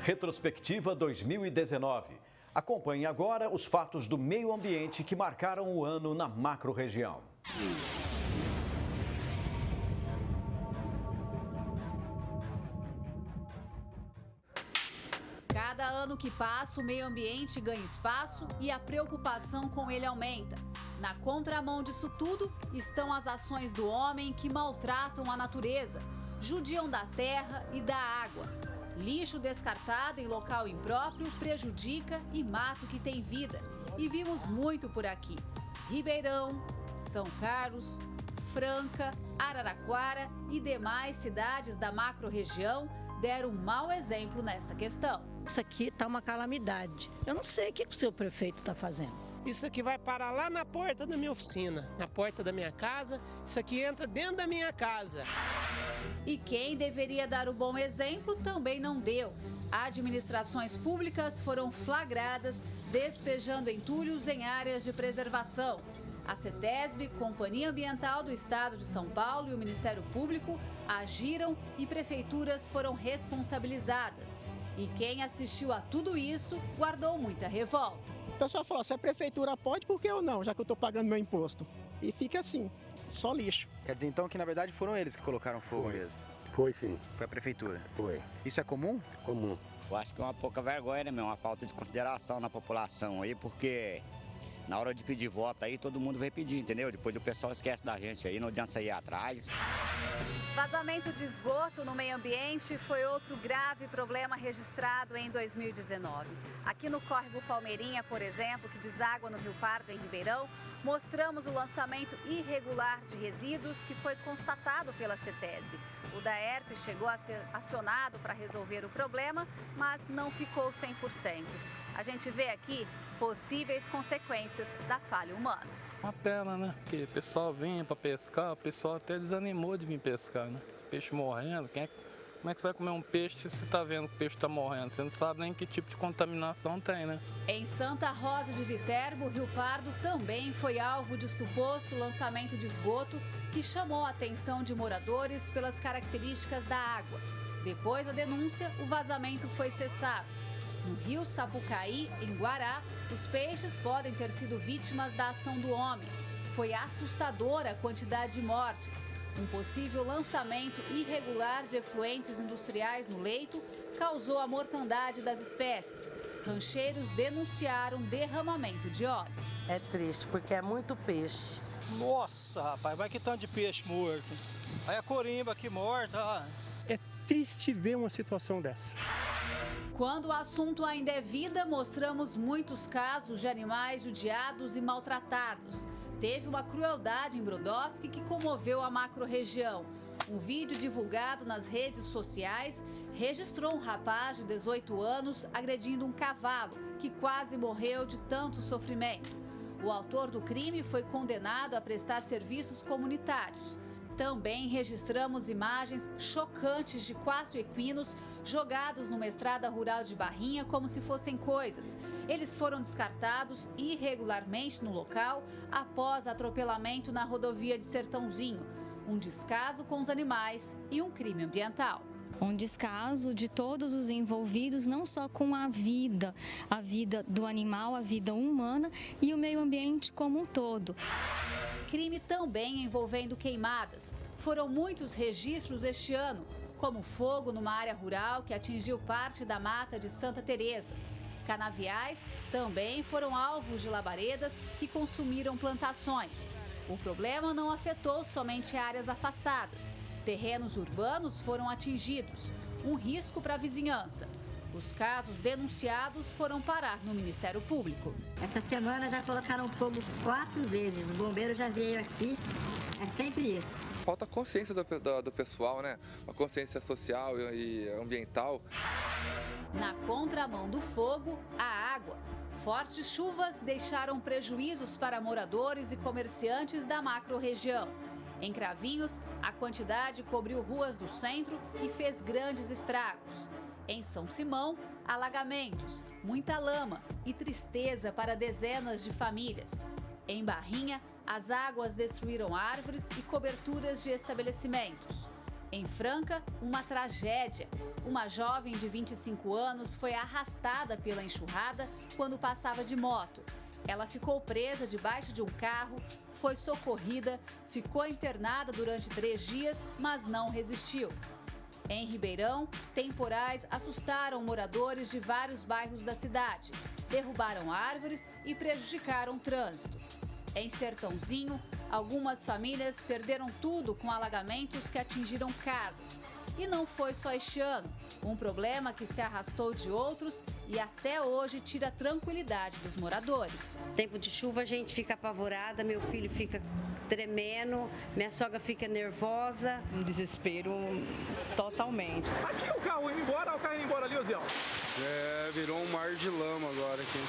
Retrospectiva 2019. Acompanhe agora os fatos do meio ambiente que marcaram o ano na macro-região. Cada ano que passa, o meio ambiente ganha espaço e a preocupação com ele aumenta. Na contramão disso tudo estão as ações do homem que maltratam a natureza, judiam da terra e da água. Lixo descartado em local impróprio prejudica e mata o que tem vida. E vimos muito por aqui. Ribeirão, São Carlos, Franca, Araraquara e demais cidades da macro-região deram um mau exemplo nessa questão. Isso aqui está uma calamidade. Eu não sei o que o seu prefeito está fazendo. Isso aqui vai parar lá na porta da minha oficina, na porta da minha casa. Isso aqui entra dentro da minha casa. E quem deveria dar o bom exemplo também não deu. Administrações públicas foram flagradas despejando entulhos em áreas de preservação. A CETESB, Companhia Ambiental do Estado de São Paulo e o Ministério Público agiram e prefeituras foram responsabilizadas. E quem assistiu a tudo isso guardou muita revolta. O pessoal falou, se a prefeitura pode, por que eu não, já que eu estou pagando meu imposto? E fica assim, só lixo. Quer dizer então que na verdade foram eles que colocaram fogo mesmo? Foi sim. Foi a prefeitura? Foi. Isso é comum? Comum. Eu acho que é uma pouca vergonha, né, meu? Uma falta de consideração na população aí, porque na hora de pedir voto aí, todo mundo vai pedir, entendeu? Depois o pessoal esquece da gente aí, não adianta sair atrás. Vazamento de esgoto no meio ambiente foi outro grave problema registrado em 2019. Aqui no córrego Palmeirinha, por exemplo, que deságua no Rio Pardo, em Ribeirão, mostramos o lançamento irregular de resíduos que foi constatado pela CETESB. O DAERP chegou a ser acionado para resolver o problema, mas não ficou 100%. A gente vê aqui possíveis consequências da falha humana. Uma pena, né? Porque o pessoal vinha para pescar, o pessoal até desanimou de vir pescar, né? Os peixes morrendo, como é que você vai comer um peixe se você está vendo que o peixe está morrendo? Você não sabe nem que tipo de contaminação tem, né? Em Santa Rosa de Viterbo, Rio Pardo também foi alvo de suposto lançamento de esgoto que chamou a atenção de moradores pelas características da água. Depois da denúncia, o vazamento foi cessado. No rio Sapucaí, em Guará, os peixes podem ter sido vítimas da ação do homem. Foi assustadora a quantidade de mortes. Um possível lançamento irregular de efluentes industriais no leito causou a mortandade das espécies. Rancheiros denunciaram derramamento de óleo. É triste, porque é muito peixe. Nossa, rapaz, vai que tanto de peixe morto. Aí a corimba aqui morta. É triste ver uma situação dessa. Quando o assunto ainda é vida, mostramos muitos casos de animais judiados e maltratados. Teve uma crueldade em Brodowski que comoveu a macro-região. Um vídeo divulgado nas redes sociais registrou um rapaz de 18 anos agredindo um cavalo, que quase morreu de tanto sofrimento. O autor do crime foi condenado a prestar serviços comunitários. Também registramos imagens chocantes de 4 equinos jogados numa estrada rural de Barrinha como se fossem coisas. Eles foram descartados irregularmente no local após atropelamento na rodovia de Sertãozinho. Um descaso com os animais e um crime ambiental. Um descaso de todos os envolvidos, não só com a vida do animal, a vida humana e o meio ambiente como um todo. Crime também envolvendo queimadas. Foram muitos registros este ano, como fogo numa área rural que atingiu parte da mata de Santa Teresa. Canaviais também foram alvos de labaredas que consumiram plantações. O problema não afetou somente áreas afastadas. Terrenos urbanos foram atingidos, um risco para a vizinhança. Os casos denunciados foram parar no Ministério Público. Essa semana já colocaram fogo 4 vezes, o bombeiro já veio aqui, é sempre isso. Falta consciência do pessoal, né? Uma consciência social e ambiental. Na contramão do fogo, a água. Fortes chuvas deixaram prejuízos para moradores e comerciantes da macro-região. Em Cravinhos, a quantidade cobriu ruas do centro e fez grandes estragos. Em São Simão, alagamentos, muita lama e tristeza para dezenas de famílias. Em Barrinha, as águas destruíram árvores e coberturas de estabelecimentos. Em Franca, uma tragédia. Uma jovem de 25 anos foi arrastada pela enxurrada quando passava de moto. Ela ficou presa debaixo de um carro, foi socorrida, ficou internada durante 3 dias, mas não resistiu. Em Ribeirão, temporais assustaram moradores de vários bairros da cidade, derrubaram árvores e prejudicaram o trânsito. Em Sertãozinho, algumas famílias perderam tudo com alagamentos que atingiram casas. E não foi só este ano, um problema que se arrastou de outros e até hoje tira a tranquilidade dos moradores. Tempo de chuva a gente fica apavorada, meu filho fica tremendo, minha sogra fica nervosa. Um desespero totalmente. Aqui o carro indo embora, o carro indo embora ali, Zé. Virou um mar de lama agora aqui.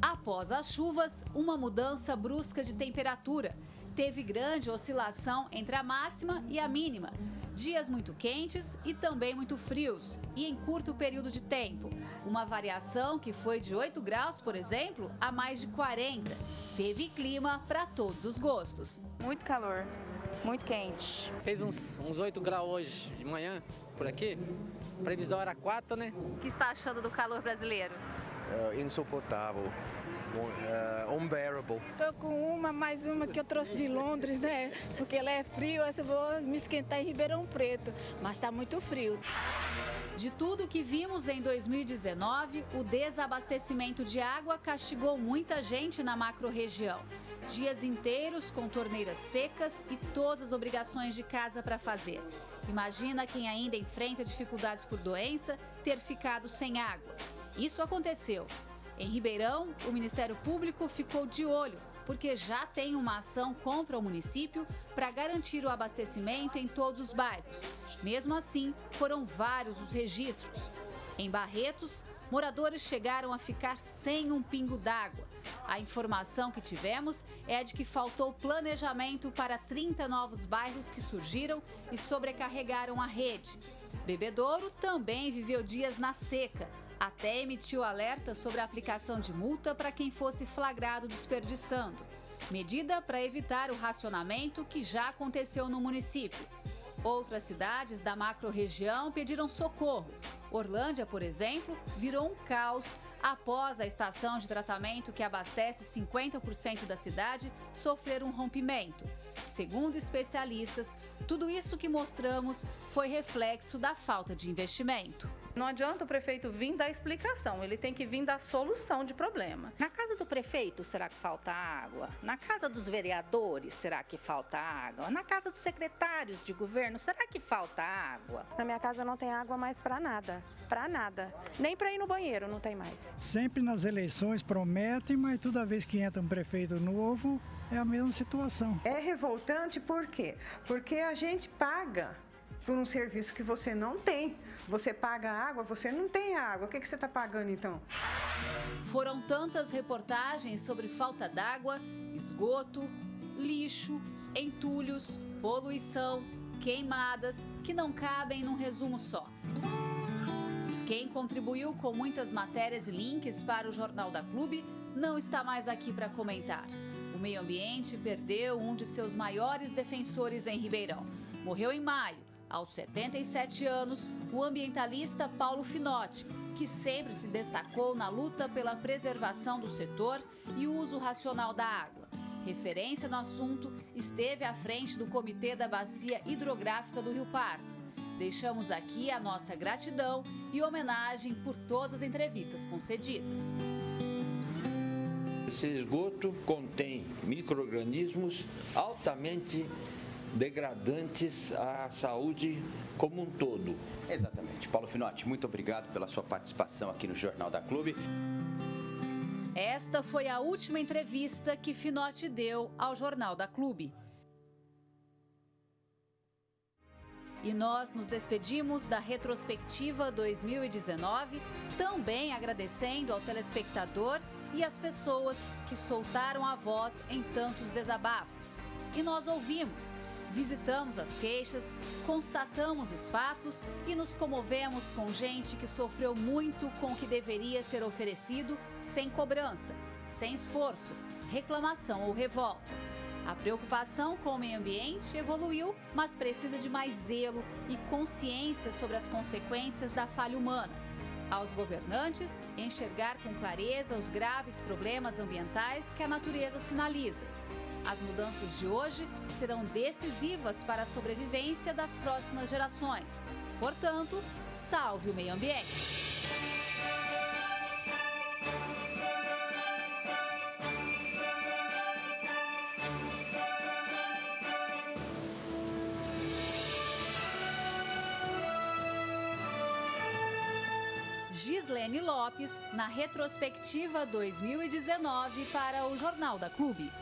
Após as chuvas, uma mudança brusca de temperatura. Teve grande oscilação entre a máxima e a mínima. Dias muito quentes e também muito frios, e em curto período de tempo. Uma variação que foi de 8 graus, por exemplo, a mais de 40. Teve clima para todos os gostos. Muito calor, muito quente. Fez uns 8 graus hoje de manhã, por aqui. A previsão era 4, né? O que está achando do calor brasileiro? Insuportável. Unbearable. Tô com mais uma que eu trouxe de Londres, né? Porque ela é frio, eu vou me esquentar em Ribeirão Preto, mas tá muito frio. De tudo que vimos em 2019, o desabastecimento de água castigou muita gente na macro-região. Dias inteiros com torneiras secas e todas as obrigações de casa para fazer. Imagina quem ainda enfrenta dificuldades por doença ter ficado sem água. Isso aconteceu. Em Ribeirão, o Ministério Público ficou de olho, porque já tem uma ação contra o município para garantir o abastecimento em todos os bairros. Mesmo assim, foram vários os registros. Em Barretos, moradores chegaram a ficar sem um pingo d'água. A informação que tivemos é a de que faltou planejamento para 30 novos bairros que surgiram e sobrecarregaram a rede. Bebedouro também viveu dias na seca. Até emitiu alerta sobre a aplicação de multa para quem fosse flagrado desperdiçando. Medida para evitar o racionamento que já aconteceu no município. Outras cidades da macro-região pediram socorro. Orlândia, por exemplo, virou um caos após a estação de tratamento que abastece 50% da cidade sofrer um rompimento. Segundo especialistas, tudo isso que mostramos foi reflexo da falta de investimento. Não adianta o prefeito vir dar explicação, ele tem que vir dar solução de problema. Na casa do prefeito, será que falta água? Na casa dos vereadores, será que falta água? Na casa dos secretários de governo, será que falta água? Na minha casa não tem água mais para nada, nem para ir no banheiro não tem mais. Sempre nas eleições prometem, mas toda vez que entra um prefeito novo, é a mesma situação. É revoltante por quê? Porque a gente paga por um serviço que você não tem. Você paga água, você não tem água. O que você está pagando então? Foram tantas reportagens sobre falta d'água, esgoto, lixo, entulhos, poluição, queimadas, que não cabem num resumo só. Quem contribuiu com muitas matérias e links para o Jornal da Clube não está mais aqui para comentar. O meio ambiente perdeu um de seus maiores defensores em Ribeirão. Morreu em maio. Aos 77 anos, o ambientalista Paulo Finotti, que sempre se destacou na luta pela preservação do setor e o uso racional da água. Referência no assunto, esteve à frente do Comitê da Bacia Hidrográfica do Rio Pardo. Deixamos aqui a nossa gratidão e homenagem por todas as entrevistas concedidas. Esse esgoto contém micro-organismos altamente degradantes à saúde como um todo. Exatamente. Paulo Finotti, muito obrigado pela sua participação aqui no Jornal da Clube. Esta foi a última entrevista que Finotti deu ao Jornal da Clube. E nós nos despedimos da retrospectiva 2019, também agradecendo ao telespectador e às pessoas que soltaram a voz em tantos desabafos. E nós ouvimos. Visitamos as queixas, constatamos os fatos e nos comovemos com gente que sofreu muito com o que deveria ser oferecido sem cobrança, sem esforço, reclamação ou revolta. A preocupação com o meio ambiente evoluiu, mas precisa de mais zelo e consciência sobre as consequências da falha humana. Aos governantes, enxergar com clareza os graves problemas ambientais que a natureza sinaliza. As mudanças de hoje serão decisivas para a sobrevivência das próximas gerações. Portanto, salve o meio ambiente. Gislene Lopes, na retrospectiva 2019 para o Jornal da Clube.